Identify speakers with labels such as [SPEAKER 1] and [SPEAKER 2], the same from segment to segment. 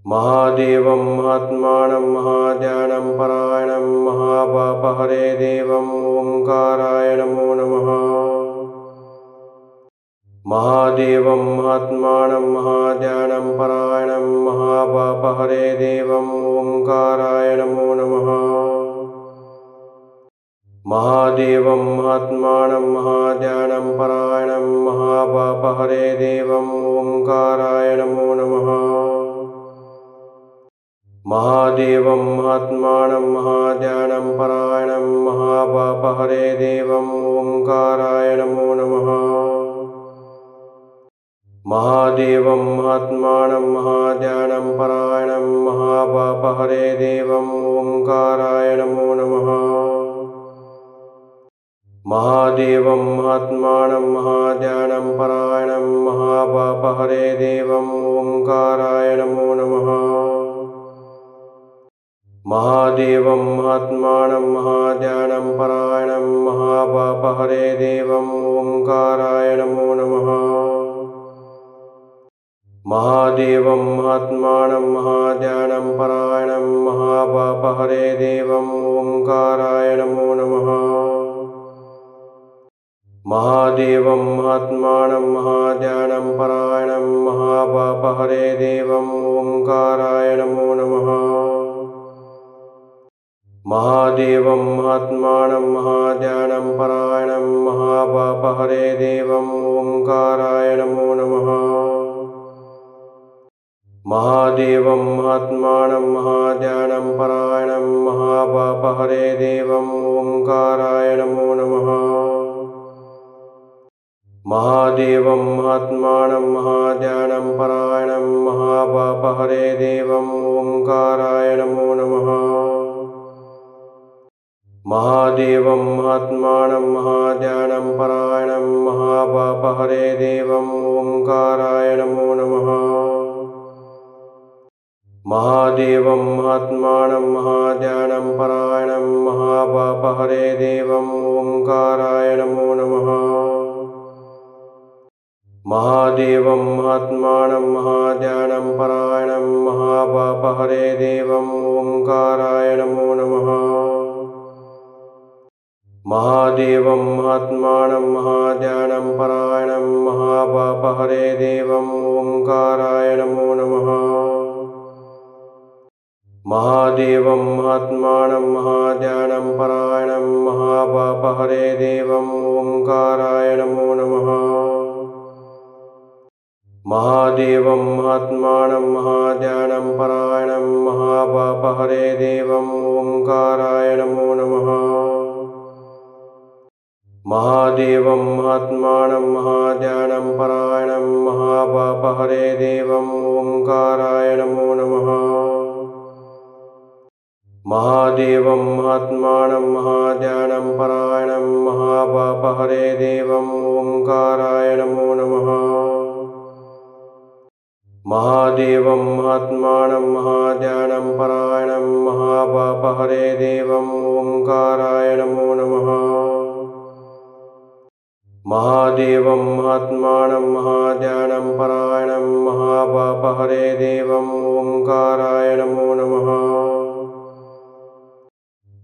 [SPEAKER 1] महादेवं महात्मानं महाध्यानं परायणं महापापहरे देवं ओंकाराय नमो नमः। महादेवं महात्मानं महाध्यानं परायणं महापापहरे देवं ओंकाराय नमो नमः। महादेवं महात्मानं महाध्यानं परायणं महापापहरे देवं ओंकाराय नमो नमः। महादेवं महात्मानं महाध्यानं परायणं महापापहरे देवं ओंकाराय नमो नमः। महादेवं महात्मानं महाध्यानं परायणं महापापहरे देवं ओंकाराय नमो नमः। महादेवं महात्मानं महाध्यानं परायणं महापापहरे देवं ओंकाराय नमो नमः। महादेवं महात्मानं महाध्यानं परायणं महापापहरे देवं ओंकाराय नमो नमः। महादेवं महात्मानं महाध्यानं परायणं महापापहरे देवं ओंकाराय नमो नमः। महादेवं महात्मानं महाध्यानं परायणं महापापहरे देवं ओंकाराय नमो नमः। महादेवं महात्मानं महाध्यानं परायणं महापापहरे देवं ओंकाराय नमो नमः। महादेवं महात्मानं महाध्यानं परायणं महापापहरे देवं ओंकाराय नमो नमः। महादेवं महात्मानं महाध्यानं परायणं महापापहरे देवं ओंकाराय नमो नमः। महादेवं महात्मानं महाध्यानं परायणं महापापहरे देवं ओंकाराय नमो नमः। महादेवं महात्मानं महाध्यानं परायणं महापापहरे देवं ओंकाराय नमो नमः। महादेवं महात्मानं महाध्यानं परायणं महापापहरे देवं ओंकाराय नमो नमः। महादेवं महात्मानं महाध्यानं परायणं महापापहरे देवं ओंकाराय नमो नमः। महादेवं महात्मानं महाध्यानं परायणं महापापहरे देवं ओंकाराय नमो नमः। महादेवं महात्मानं महाध्यानं परायणं महापापहरे देवं ओंकाराय नमो नमः। महादेवं महात्मानं महाध्यानं परायणं महापापहरे देवं ओंकाराय नमो नमः। महादेवं महात्मानं महाध्यानं परायणं महापापहरे देवं ओंकाराय नमो नमः। महादेवं महात्मानं महाध्यानं परायणं महापापहरे देवं ओंकाराय नमो नमः। महादेवं महात्मानं महाध्यानं परायणं महापापहरे देवं ओंकाराय नमो नमः।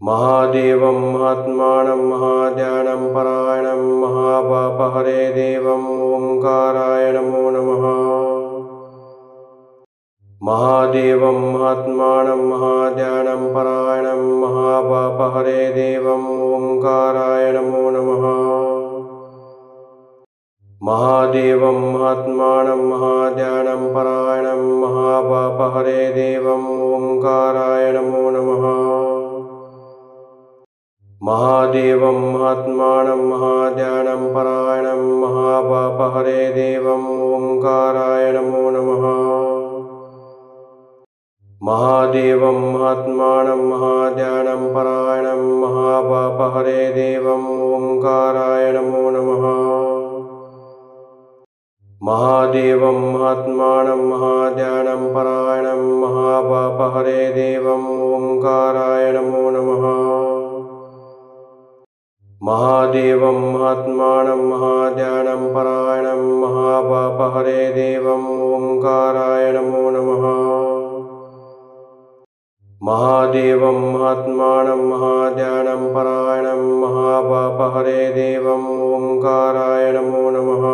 [SPEAKER 1] महादेवं महात्मानं महाध्यानं परायणं महापापहरे देवं ओंकाराय नमो नमः। महादेवं महात्मानं महाध्यानं परायणं महापापहरे देवं ओंकाराय नमो नमः। महादेवं महात्मानं महाध्यानं परायणं महापापहरे देवं ओंकाराय नमो नमः। महादेवं महात्मानं महाध्यानं परायणं महापापहरे देवं ओंकाराय नमो नमः। महादेवं महात्मानं महाध्यानं परायणं महापापहरे देवं ओंकाराय नमो नमः। महादेवं महात्मानं महाध्यानं परायणं महापापहरे देवं ओंकाराय नमो नमः। महादेवं महात्मानं महाध्यानं परायणं महापापहरे देवं ओंकाराय नमो नमः। महादेवं महात्मानं महाध्यानं परायणं महापापहरे देवं ओंकाराय नमो नमः।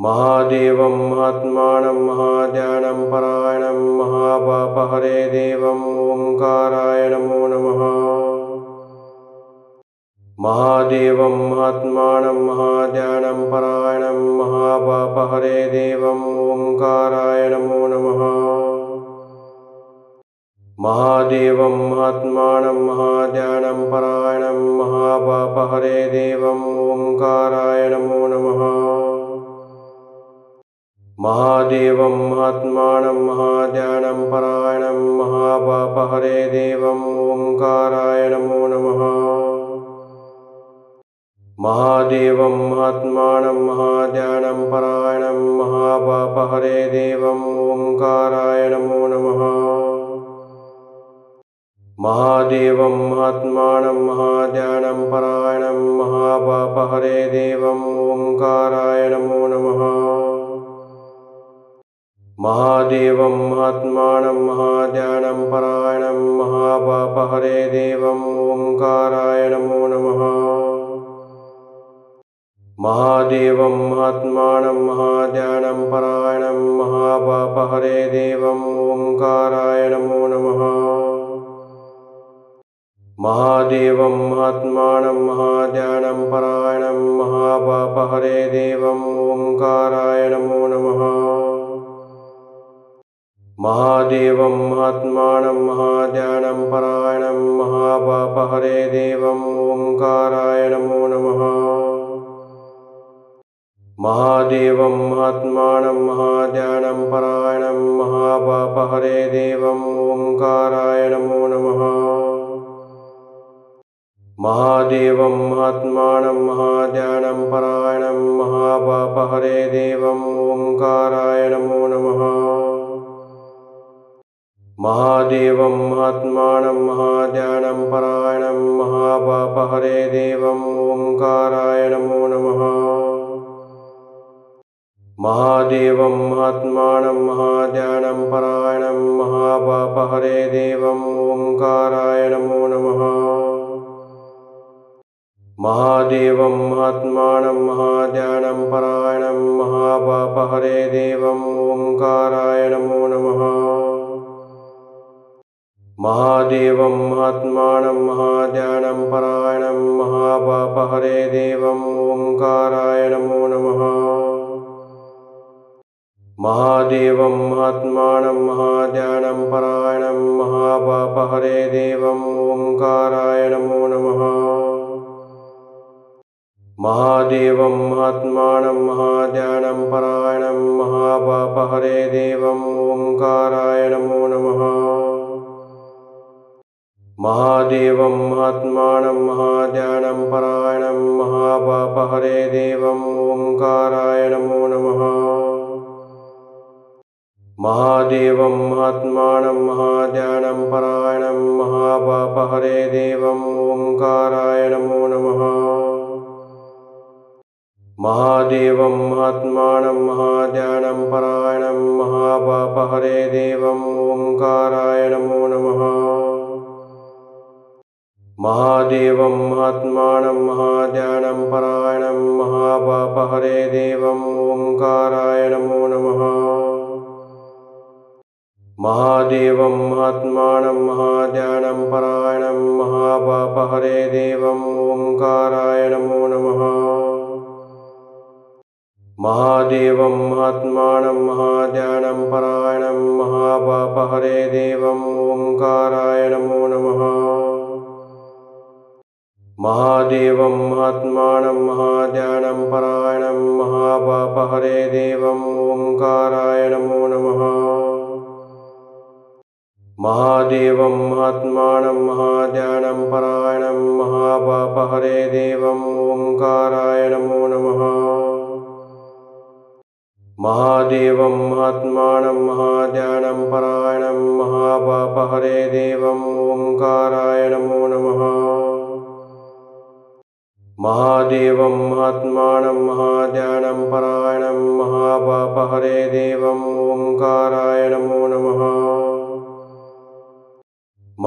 [SPEAKER 1] महादेवं महात्मानं महाध्यानं परायणं महापापहरे देवं ओंकाराय नमो नमः। महादेवं महात्मानं महाध्यानं परायणं महापापहरे देवं ओंकाराय नमो नमः। महादेवं महात्मानं महाध्यानं परायणं महापापहरे देवं ओंकाराय नमो नमः। महादेवं महात्मानं महाध्यानं परायणं महापापहरे देवं ओंकाराय नमो नमः। महादेवं महात्मानं महाध्यानं परायणं महापापहरे देवं ओंकाराय नमो नमः। महादेवं महात्मानं महाध्यानं परायणं महापापहरे देवं ओंकाराय नमो नमः। महादेवं महात्मानं महाध्यानं परायणं महापापहरे देवं ओंकाराय नमो नमः। महादेवं महात्मानं महाध्यानं परायणं महापापहरे देवं ओंकाराय नमो नमः। महादेवं महात्मानं महाध्यानं परायणं महापापहरे देवं ओंकाराय नमो नमः। महादेवं महात्मानं महाध्यानं परायणं महापापहरे देवं ओंकाराय नमो नमः। महादेवं महात्मानं महाध्यानं परायणं महापापहरे देवं ओंकाराय नमो नमः। महादेवं महात्मानं महाध्यानं परायणं महापापहरे देवं ओंकाराय नमो नमः। महादेवं महात्मानं महाध्यानं परायणं महापापहरे देवं ओंकाराय नमो नमः। महादेवं महात्मानं महाध्यानं परायणं महापापहरे देवं ओंकाराय नमो नमः। महादेवं महात्मानं महाध्यानं परायणं महापापहरे देवं ओंकाराय नमो नमः। महादेवं महात्मानं महाध्यानं परायणं महापापहरे देवं ओंकाराय नमो नमः। महादेवं महात्मानं महाध्यानं परायणं महापापहरे देवं ओंकाराय नमो नमः। महादेवं महात्मानं महाध्यानं परायणं महापापहरे देवं ओंकाराय नमो नमः। महादेवं महात्मानं महाध्यानं परायणं महापापहरे देवं ओंकाराय नमो नमः। महादेवं महात्मानं महाध्यानं परायणं महापापहरे देवं ओंकाराय नमो नमः। महादेवं महात्मानं महाध्यानं परायणं महापापहरे देवं ओंकाराय नमो नमः। महादेवं महात्मानं महाध्यानं परायणं महापापहरे देवं ओंकाराय नमो नमः। महादेवं महात्मानं महाध्यानं परायणं महापापहरे देवं ओंकाराय नमो नमः। महादेवं महात्मानं महाध्यानं परायणं महापापहरे देवं ओंकाराय नमो नमः। महादेवं महात्मानं महाध्यानं परायणं महापापहरे देवं ओंकाराय नमो नमः। महादेवं महात्मानं महाध्यानं परायणं महापापहरे देवं ओंकाराय नमो नमः। महादेवं महात्मानं महाध्यानं परायणं महापापहरे देवं ओंकाराय नमो नमः। महादेवं महात्मानं महाध्यानं परायणं महापापहरे देवं ओंकाराय नमो नमः।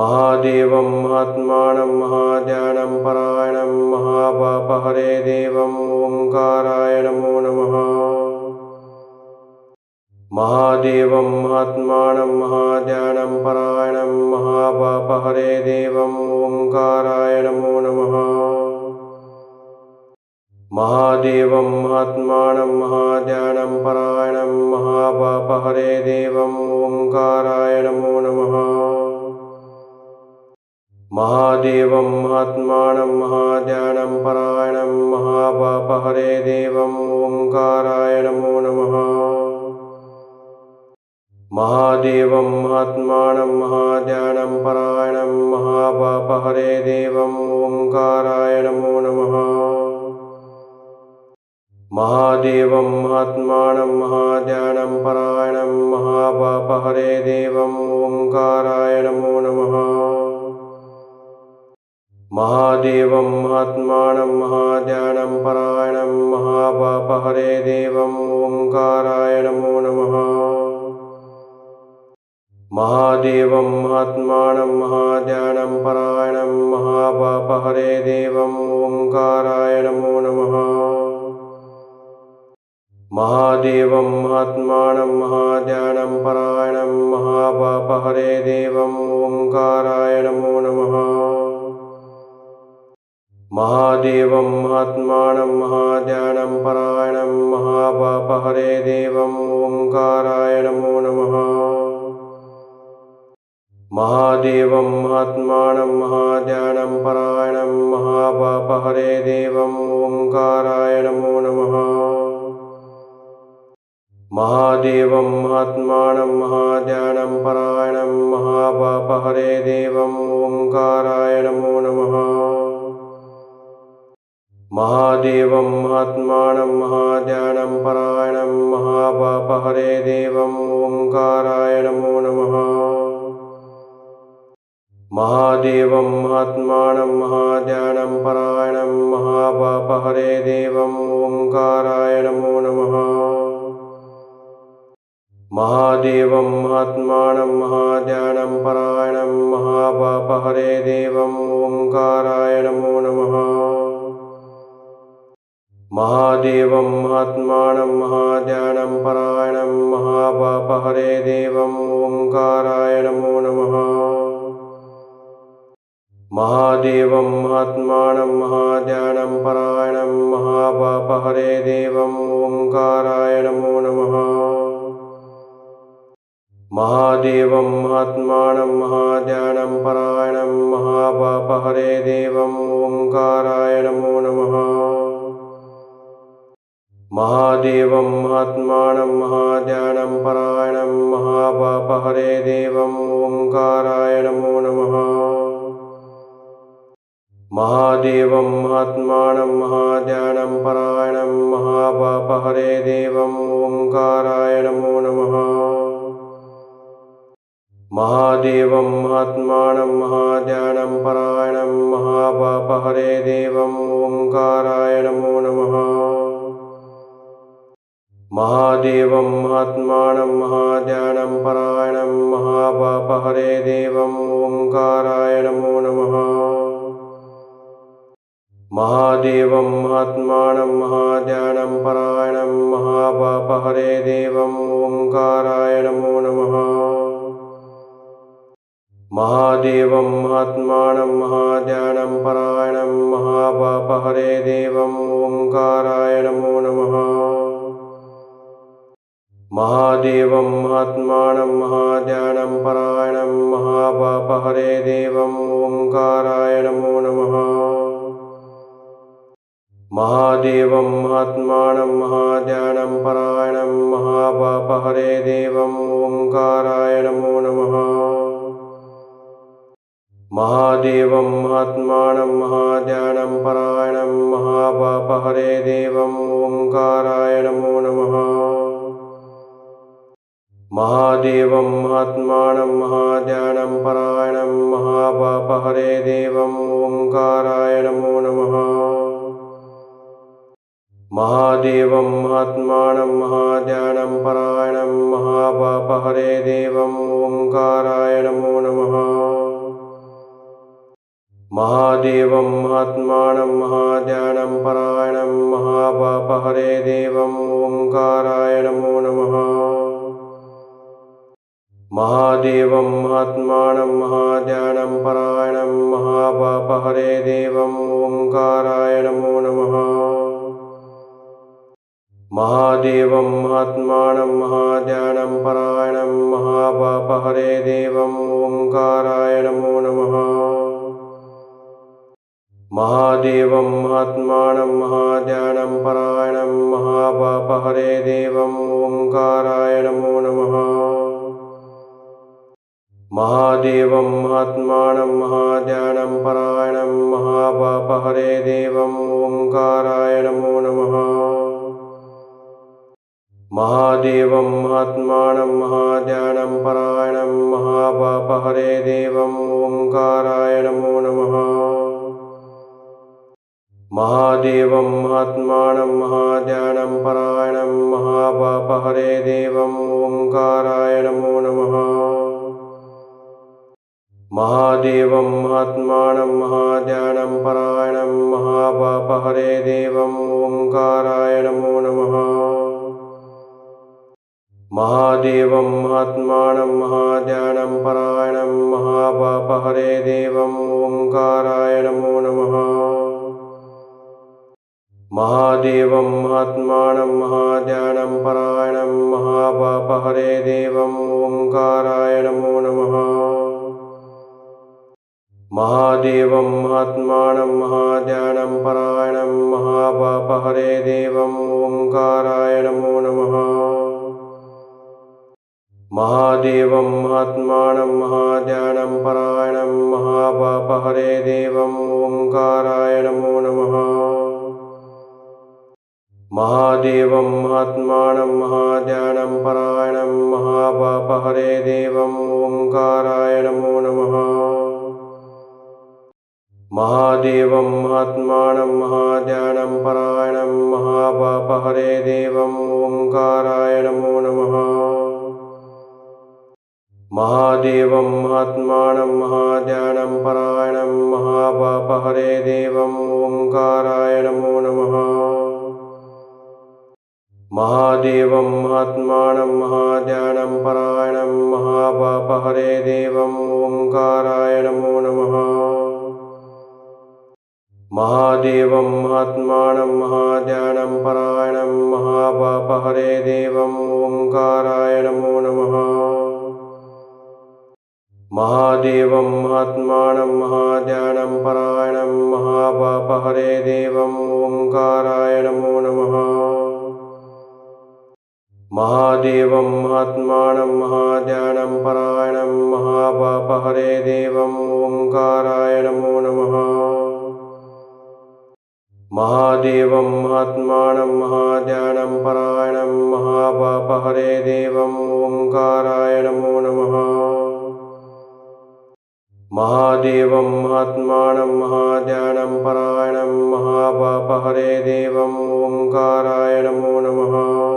[SPEAKER 1] महादेवं महात्मानं महाध्यानं परायणं महापापहरे देवं ओंकाराय नमो नमः। महादेवं महात्मानं महाध्यानं परायणं महापापहरे देवं ओंकाराय नमो नमः। महादेवं महात्मानं महाध्यानं परायणं महापापहरे देवं ओंकाराय नमो नमः। महादेवं महात्मानं महाध्यानं परायणं महापापहरे देवं ओंकाराय नमो नमः। महादेवं महात्मानं महाध्यानं परायणं महापापहरे देवं ओंकाराय नमो नमः। महादेवं महात्मानं महाध्यानं परायणं महापापहरे देवं ओंकाराय नमो नमः। महादेवं महात्मानं महाध्यानं परायणं महापापहरे देवं ओंकाराय नमो नमः। महादेवं महात्मानं महाध्यानं परायणं महापापहरे देवं ओंकाराय नमो नमः। महादेवं महात्मानं महाध्यानं परायणं महापापहरे देवं ओंकाराय नमो नमः। महादेवं महात्मानं महाध्यानं परायणं महापापहरे देवं ओंकाराय नमो नमः। महादेवं महात्मानं महाध्यानं परायणं महापापहरे देवं ओंकाराय नमो नमः। महादेवं महात्मानं महाध्यानं परायणं महापापहरे देवं ओंकाराय नमो नमः। महादेवं महात्मानं महाध्यानं परायणं महापापहरे देवं ओंकाराय नमो नमः। महादेवं महात्मानं महाध्यानं परायणं महापापहरे देवं ओंकाराय नमो नमः। महादेवं महात्मानं महाध्यानं परायणं महापापहरे देवं ओंकाराय नमो नमः। महादेवं महात्मानं महाध्यानं परायणं महापापहरे देवं ओंकाराय नमो नमः। महादेवं महात्मानं महाध्यानं परायणं महापापहरे देवं ओंकाराय नमो नमः। महादेवं महात्मानं महाध्यानं परायणं महापापहरे देवं ओंकाराय नमो नमः। महादेवं महात्मानं महाध्यानं परायणं महापापहरे देवं ओंकाराय नमो नमः। महादेवं महात्मानं महाध्यानं परायणं महापापहरे देवं ओंकाराय नमो नमः। महादेवं महात्मानं महाध्यानं परायणं महापापहरे देवं ओंकाराय नमो नमः। महादेवं महात्मानं महाध्यानं परायणं महापापहरे देवं ओंकाराय नमो नमः। महादेवं महात्मानं महाध्यानं परायणं महापापहरे देवं ओंकाराय नमो नमः। महादेवं महात्मानं महाध्यानं परायणं महापापहरे देवं ओंकाराय नमो नमः। महादेवं महात्मानं महाध्यानं परायणं महापापहरे देवं ओंकाराय नमो नमः। महादेवं महात्मानं महाध्यानं परायणं महापापहरे देवं ओंकाराय नमो नमः। महादेवं महात्मानं महाध्यानं परायणं महापापहरे देवं ओंकाराय नमो नमः। महादेवं महात्मानं महाध्यानं परायणं महापापहरे देवं ओंकाराय नमो नमः। महादेवं महात्मानं महाध्यानं परायणं महापापहरे देवं ओंकाराय नमो नमः। महादेवं महात्मानं महाध्यानं परायणं महापापहरे देवं ओंकाराय नमो नमः। महादेवं महात्मानं महाध्यानं परायणं महापापहरे देवं ओंकाराय नमो नमः। महादेवं महात्मानं महाध्यानं परायणं महापापहरे देवं ओंकाराय नमो नमः। महादेवं महात्मानं महाध्यानं परायणं महापापहरे देवं ओंकाराय नमो नमः। महादेवं महात्मानं महाध्यानं परायणं महापापहरे देवं ओंकाराय नमो नमः। महादेवं महात्मानं महाध्यानं परायणं महापापहरे देवं ओंकाराय नमो नमः। महादेवं महात्मानं महाध्यानं परायणं महापापहरे देवं ओंकाराय नमो नमः। महादेवं महात्मानं महाध्यानं परायणं महापापहरे देवं ओंकाराय नमो नमः। महादेवं महात्मानं महाध्यानं परायणं महापापहरे देवं ओंकाराय नमो नमः। महादेवं महात्मानं महाध्यानं परायणं महापापहरे देवं ओंकाराय नमो नमः। महादेवं महात्मानं महाध्यानं परायणं महापापहरे देवं ओंकाराय नमो नमः। महादेवं महात्मानं महाध्यानं परायणं महापापहरे देवं ओंकाराय नमो नमः। महादेवं महात्मानं महाध्यानं परायणं महापापहरे देवं ओंकाराय नमो नमः। महादेवं महात्मानं महाध्यानं परायणं महापापहरे देवं ओंकाराय नमो नमः। महादेवं महात्मानं महाध्यानं परायणं महापापहरे देवं ओंकाराय नमो नमः। महादेवं महात्मानं महाध्यानं परायणं महापापहरे देवं ओंकाराय नमो नमः। महादेवं महात्मानं महाध्यानं परायणं महापापहरे देवं ओंकाराय नमो नमः। महादेवं महात्मानं महाध्यानं परायणं महापापहरे देवं ओंकाराय नमो नमः। महादेवं महात्मानं महाध्यानं परायणं महापापहरे देवं ओंकाराय नमो नमः। महादेवं महात्मानं महाध्यानं परायणं महापापहरे देवं ओंकाराय नमो नमः। महादेवं महात्मानं महाध्यानं परायणं महापापहरे देवं ओंकाराय नमो नमः।